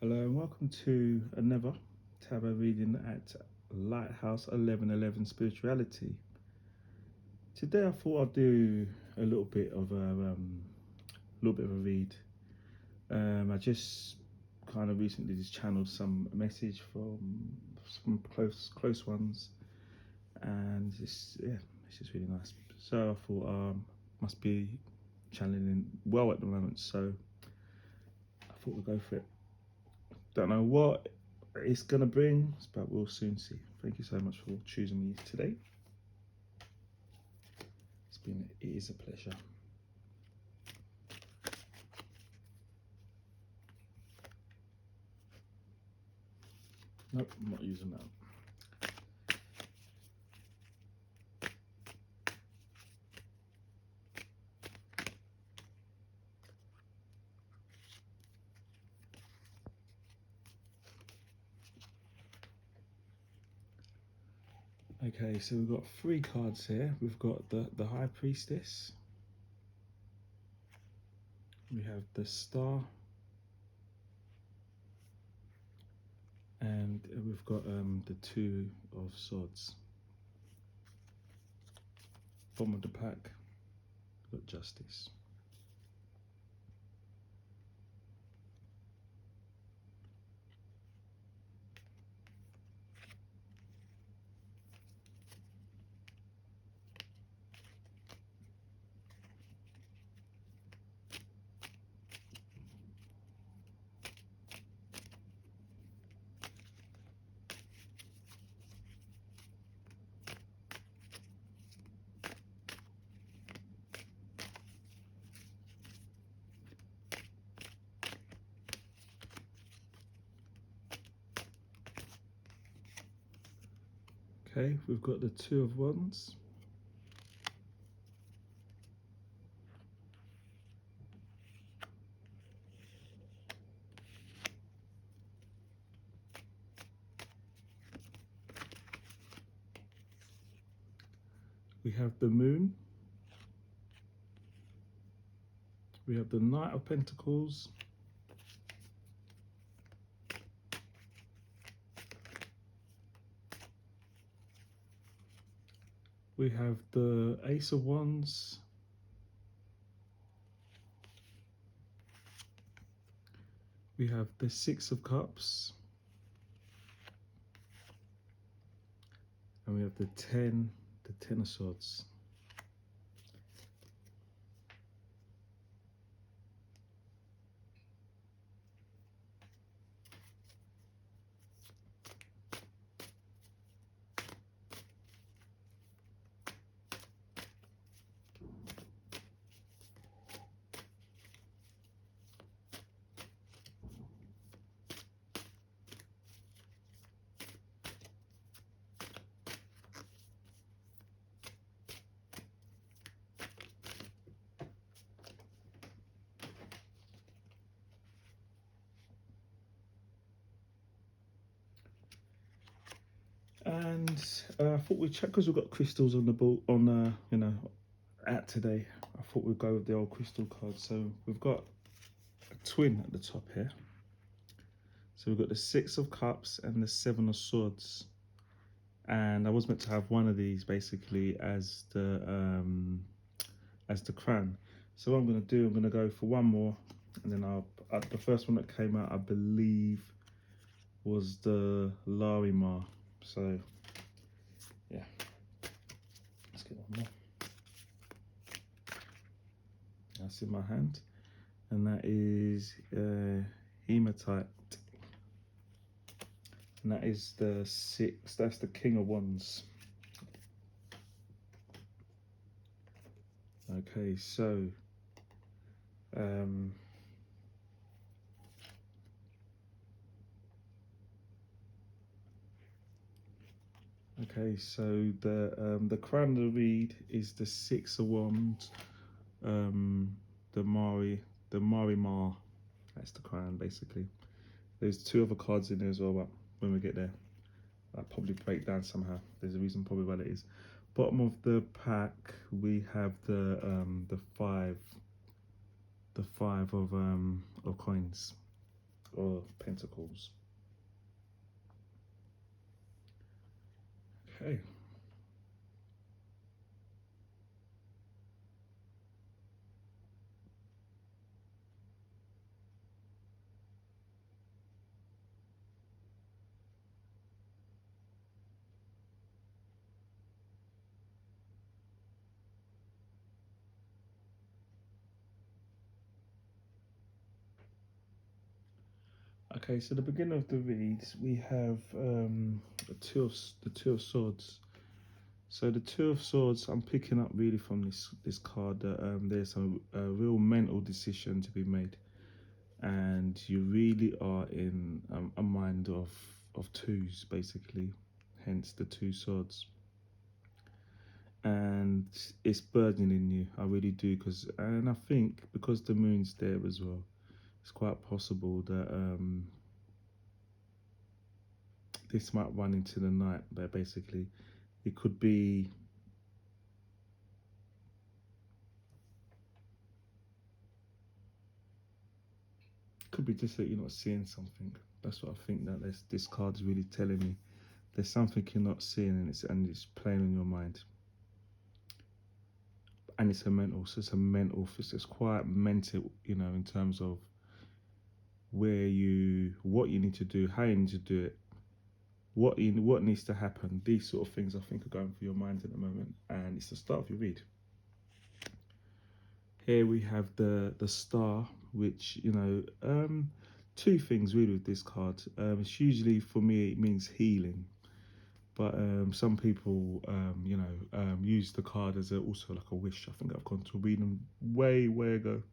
Hello and welcome to another tarot reading at Lighthouse 1111 Spirituality. Today I thought I'd do a little bit of a read. I just kind of recently just channeled some message from some close ones, and it's just really nice. So I thought must be channeling well at the moment, so I thought we'd go for it. Don't know what it's gonna bring, but we'll soon see. Thank you so much for choosing me today. It is a pleasure. Nope, I'm not using that. Okay, so we've got three cards here. We've got the High Priestess. We have the Star. And we've got the Two of Swords. Bottom of the pack, we've got Justice. Okay, we've got the Two of Wands. We have the Moon. We have the Knight of Pentacles. We have the Ace of Wands. We have the Six of Cups. And we have the Ten of Swords. And I thought we'd check, because we've got crystals on the ball at today. I thought we'd go with the old crystal card. So we've got a twin at the top here. So we've got the Six of Cups and the Seven of Swords. And I was meant to have one of these basically as the crown. So what I'm going to do, I'm going to go for one more, and then the first one that came out, I believe, was the Larimar. So yeah, let's get one more. That's in my hand, and that is hematite, and that is the six. That's the King of Wands. Okay, so okay, so the crown of the reed is the Six of Wands, the Larimar. That's the crown basically. There's two other cards in there as well, but when we get there, I'll probably break down somehow. There's a reason probably why it is. Bottom of the pack, we have the five of coins. or Pentacles. Okay. Okay, so the beginning of the reads, we have the Two of Swords. So the Two of Swords, I'm picking up really from this card that there's a real mental decision to be made, and you really are in a mind of twos, basically, hence the Two Swords. And it's burdening you, I really do, and I think because the moon's there as well, it's quite possible that this might run into the night, but basically it could be just that you're not seeing something. That's what I think that this card is really telling me. There's something you're not seeing, and it's playing on your mind. And it's a mental, so it's quite mental, in terms of what you need to do, how you need to do it, what needs to happen. These sort of things I think are going through your mind at the moment, and it's the start of your read. Here we have the star, which two things really with this card. It's usually, for me, it means healing, but some people use the card as also like a wish. I think I've gone to read them way ago,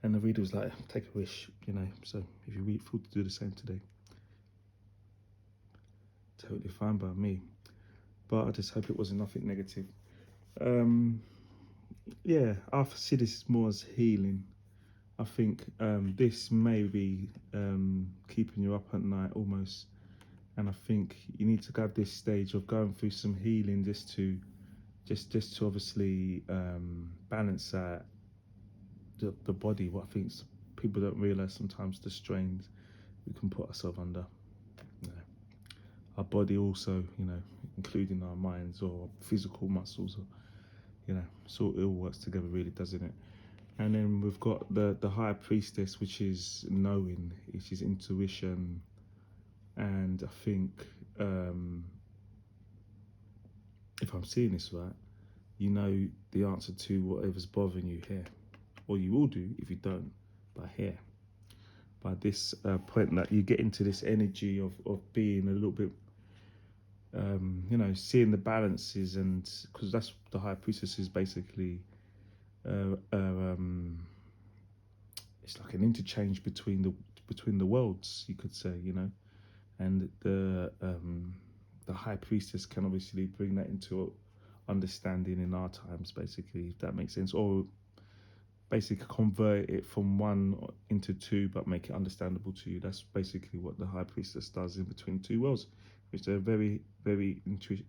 and the reader was like, take a wish, so if you feel to do the same today, totally fine by me, but I just hope it wasn't nothing negative. Yeah, I see this more as healing. I think this may be keeping you up at night almost, and I think you need to have this stage of going through some healing just to obviously balance out the body. What I think people don't realize sometimes, the strains we can put ourselves under. Our body also, including our minds or physical muscles, or so it all works together, really, doesn't it? And then we've got the High Priestess, which is knowing, which is intuition, and I think if I'm seeing this right, you know the answer to whatever's bothering you here, or you will do if you don't, by here. By this point that you get into this energy of being a little bit, seeing the balances, and because that's the High Priestess is basically, it's like an interchange between the worlds, you could say, and the High Priestess can obviously bring that into understanding in our times, basically, if that makes sense, or basically convert it from one into two, but make it understandable to you. That's basically what the High Priestess does in between two worlds, which are very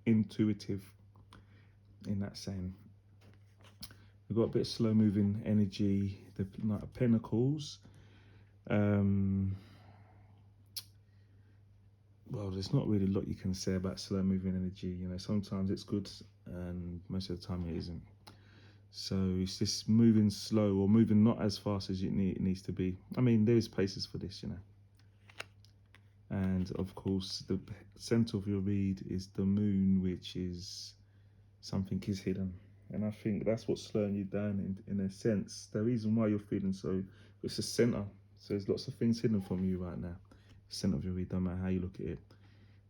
intuitive in that same. We've got a bit of slow moving energy, the Knight of Pentacles. Well, there's not really a lot you can say about slow moving energy. Sometimes it's good, and most of the time it isn't. So it's just moving slow, or moving not as fast as it needs to be. I mean, there's places for this, And of course, the center of your read is the moon, which is something is hidden. And I think that's what's slowing you down in a sense. The reason why you're feeling so, it's the center. So there's lots of things hidden from you right now. Center of your read, no matter how you look at it.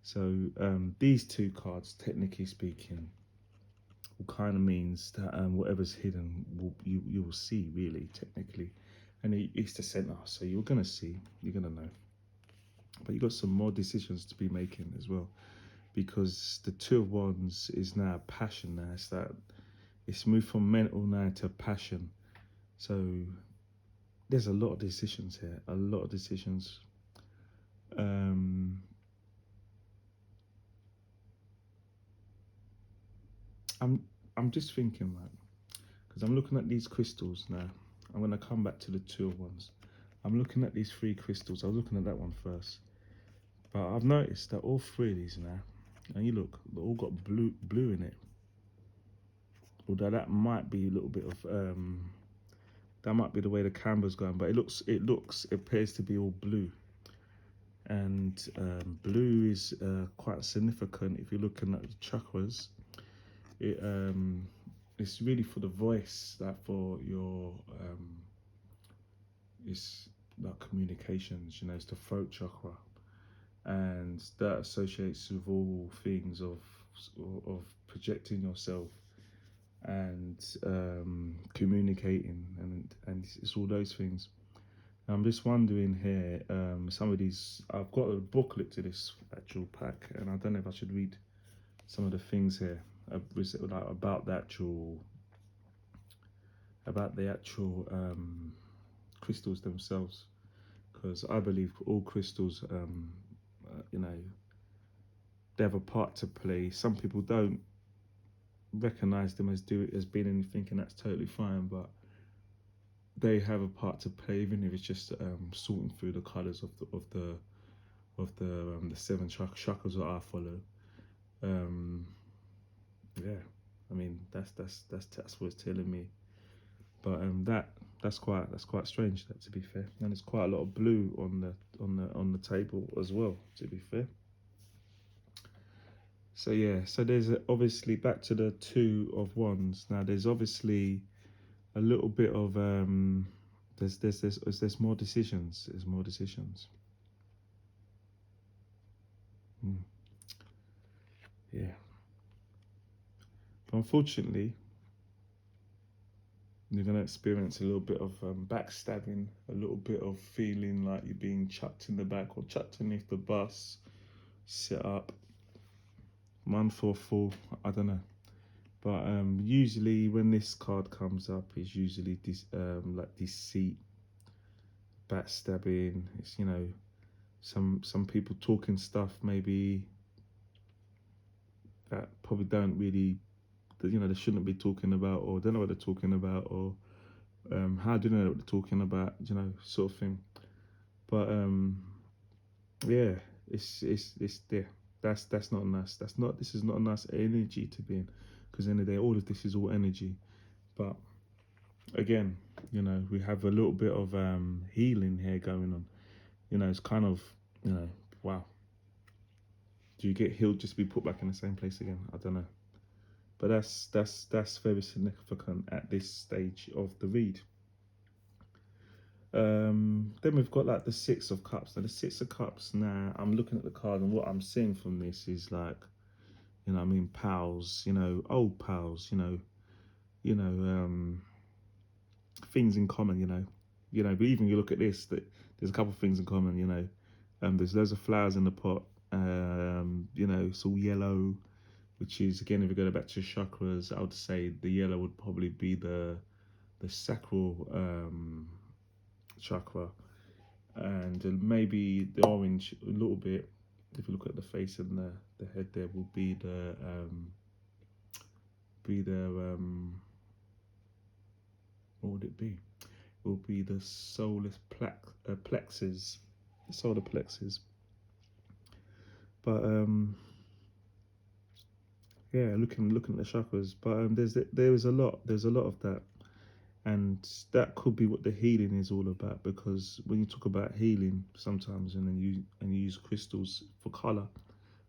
So these two cards, technically speaking, kind of means that whatever's hidden you will see, really, technically, and it's the center, so you're gonna see, you're gonna know, but you got some more decisions to be making as well, because the Two of Wands is now passion. Now it's moved from mental now to passion, so there's a lot of decisions here, a lot of decisions. I'm just thinking, right, because I'm looking at these crystals now. I'm going to come back to the Two of Wands. I'm looking at these three crystals. I was looking at that one first, but I've noticed that all three of these now, and you look, they all got blue in it. Although that might be a little bit of that might be the way the camera's going, but it appears to be all blue. And blue is quite significant if you're looking at the chakras. It's really for the voice, that for your it's like communications, you know, it's the throat chakra, and that associates with all things of projecting yourself and communicating, and it's all those things. I'm just wondering here, some of these, I've got a booklet to this actual pack, and I don't know if I should read some of the things here about the actual crystals themselves, because I believe all crystals, you know, they have a part to play. Some people don't recognize them as being anything, and that's totally fine, but they have a part to play, even if it's just sorting through the colors of the seven chakras that I follow. Yeah, I mean that's what it's telling me. But that's quite strange. That, to be fair, and there's quite a lot of blue on the table as well. To be fair. So yeah, so there's obviously, back to the Two of Wands. Now there's obviously a little bit of there's more decisions. There's more decisions. Mm, yeah. But unfortunately, you're going to experience a little bit of backstabbing, a little bit of feeling like you're being chucked in the back or chucked underneath the bus, sit up, run for a fall, I don't know. But usually when this card comes up, it's usually this like deceit, backstabbing. It's, you know, some people talking stuff maybe that probably don't really, you know, they shouldn't be talking about, or don't know what they're talking about, or how do you know what they're talking about, you know, sort of thing. But yeah, it's there. That's not nice. This is not a nice energy to be in, because in the day, all of this is all energy. But again, you know, we have a little bit of healing here going on. You know, it's kind of, you know, wow. Do you get healed just to be put back in the same place again? I don't know. But that's very significant at this stage of the read. Then we've got like the Six of Cups. Now the Six of Cups, now I'm looking at the card, and what I'm seeing from this is like, you know, I mean, pals, you know, old pals, you know, things in common, you know. But even you look at this, that there's a couple of things in common, you know. There's loads of flowers in the pot. You know, it's all yellow, which is, again, if we go back to chakras, I would say the yellow would probably be the sacral chakra, and maybe the orange a little bit. If you look at the face and the head, there will be the what would it be? It will be the plexus, the solar plexus. But yeah, looking at the chakras, but there's a lot of that, and that could be what the healing is all about. Because when you talk about healing, sometimes, and then you use crystals for color,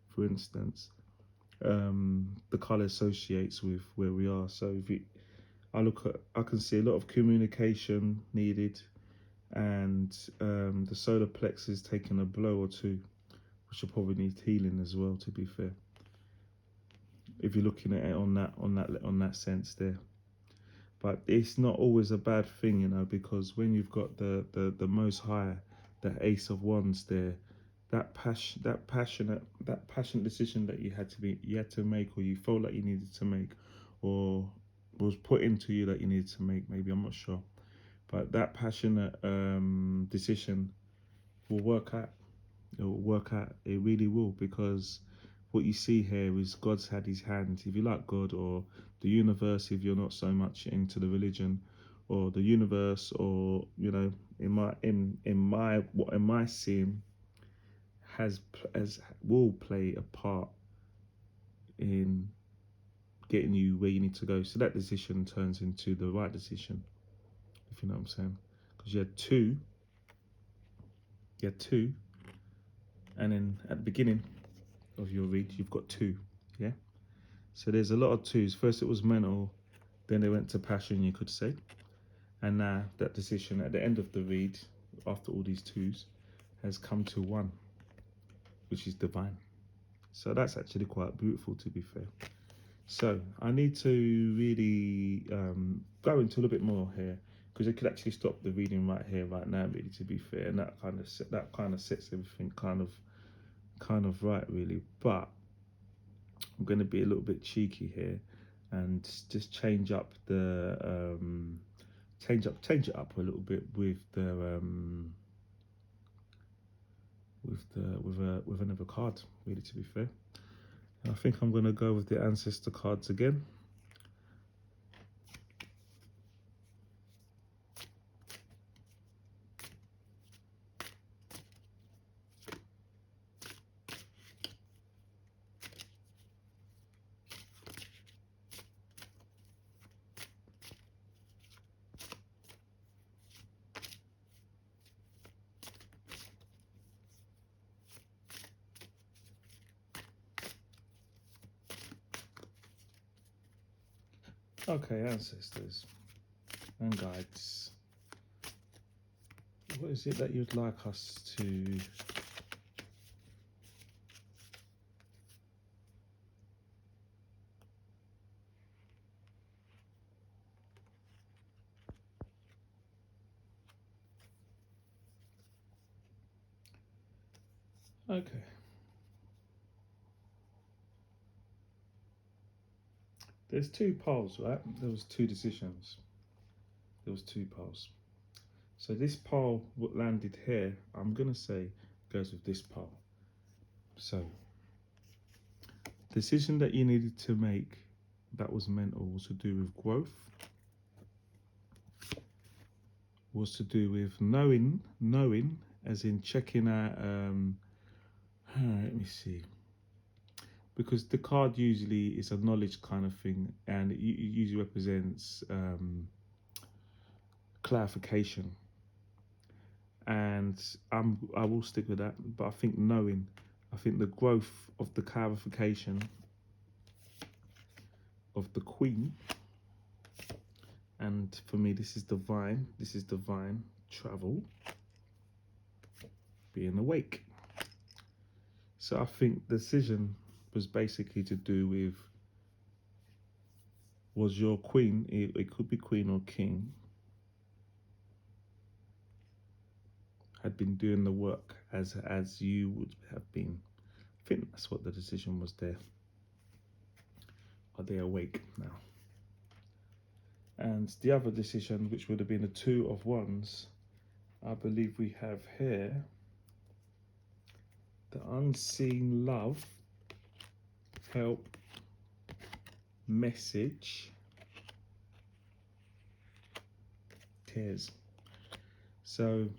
for instance, the color associates with where we are. So if I can see a lot of communication needed, and the solar plexus taking a blow or two, which will probably need healing as well, to be fair, if you're looking at it on that sense there. But it's not always a bad thing, you know, because when you've got the Most High, the Ace of Wands there, that passionate decision that you had to make, or you felt like you needed to make, or was put into you that you needed to make, maybe, I'm not sure, but that passionate decision will work out. It will work out. It really will, because what you see here is God's had his hand. If you like God, or the universe, if you're not so much into the religion, or the universe, or you know, in my seeing, has will play a part in getting you where you need to go. So that decision turns into the right decision, if you know what I'm saying. Because you had two, and then at the beginning of your read, you've got two. Yeah. So there's a lot of twos. First it was mental, then they went to passion, you could say. And now that decision at the end of the read, after all these twos, has come to one, which is divine. So that's actually quite beautiful, to be fair. So I need to really go into a little bit more here, because I could actually stop the reading right here, right now, really, to be fair, and that kind of sets everything kind of right, really. But I'm going to be a little bit cheeky here, and just change up the change it up a little bit with the with another card, really, to be fair. And I think I'm going to go with the ancestor cards again. Okay, ancestors and guides, what is it that you'd like us to okay, there's two poles, right? There was two decisions, there was two poles. So this pole, what landed here, I'm gonna say goes with this pole. So decision that you needed to make that was mental was to do with growth, was to do with knowing as in checking out let me see, because the card usually is a knowledge kind of thing, and it usually represents clarification, and I will stick with that. But I think knowing, I think the growth of the clarification of the Queen, and for me this is divine. This is divine travel, being awake. So I think the decision was basically to do with, was your queen, it could be queen or king, had been doing the work as you would have been. I think that's what the decision was there. Are they awake now? And the other decision, which would have been a two of wands, I believe we have here the unseen love, help, message, tears. So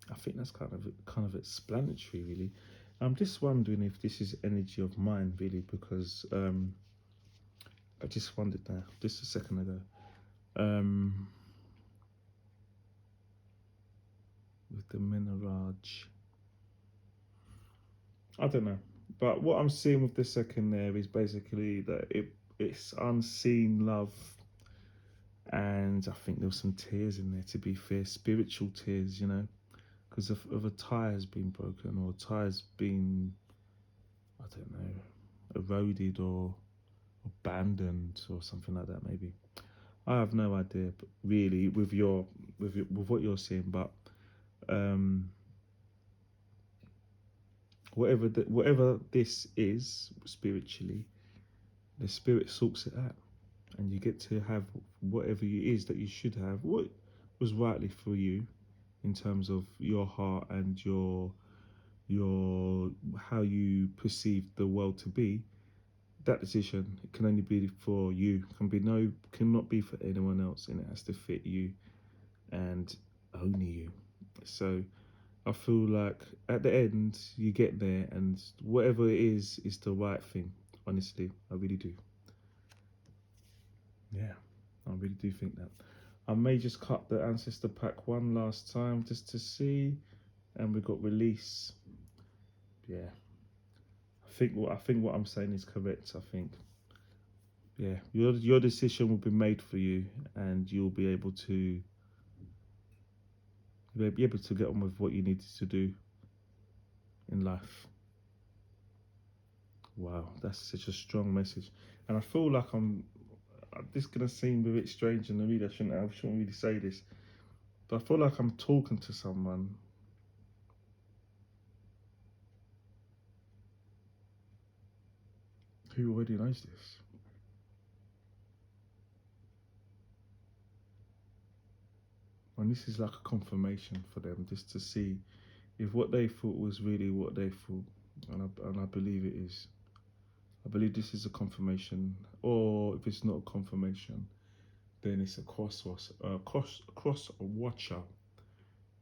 I think that's kind of explanatory, really. I'm just wondering if this is energy of mine, really, because I just wondered now, just a second ago, with the Minaraj. I don't know, but what I'm seeing with the second there is basically that it's unseen love, and I think there was some tears in there. To be fair, spiritual tears, you know, because of a tie has been broken, or a tie has been, I don't know, eroded or abandoned or something like that. Maybe I have no idea, but really, with what you're saying, but whatever this is spiritually, the spirit sorts it out, and you get to have whatever it is that you should have, what was rightly for you in terms of your heart and your your how you perceive the world to be, that decision can only be for you. Cannot be for anyone else, and it has to fit you and only you. So I feel like at the end you get there, and whatever it is the right thing. Honestly, I really do. Yeah, I really do think that. I may just cut the ancestor pack one last time just to see, and we got release. Yeah, I think what I'm saying is correct. I think, yeah, your decision will be made for you, and you'll be able to get on with what you need to do in life. Wow, that's such a strong message, and I feel like this is gonna seem a bit strange, and really I shouldn't really say this, but I feel like I'm talking to someone who already knows this. And this is like a confirmation for them, just to see if what they thought was really what they thought. And I believe it is. I believe this is a confirmation, or if it's not a confirmation, then it's a cross watcher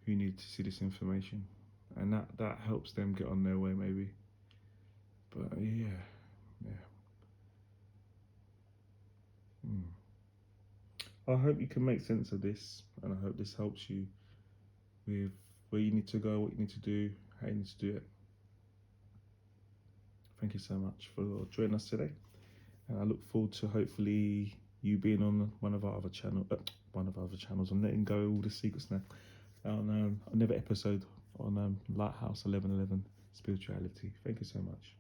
who needs to see this information, and that helps them get on their way maybe. But yeah. Mm. I hope you can make sense of this, and I hope this helps you with where you need to go, what you need to do, how you need to do it. Thank you so much for joining us today, and I look forward to hopefully you being on one of our other channels. I'm letting go all the secrets now. On another episode on Lighthouse 1111 Spirituality. Thank you so much.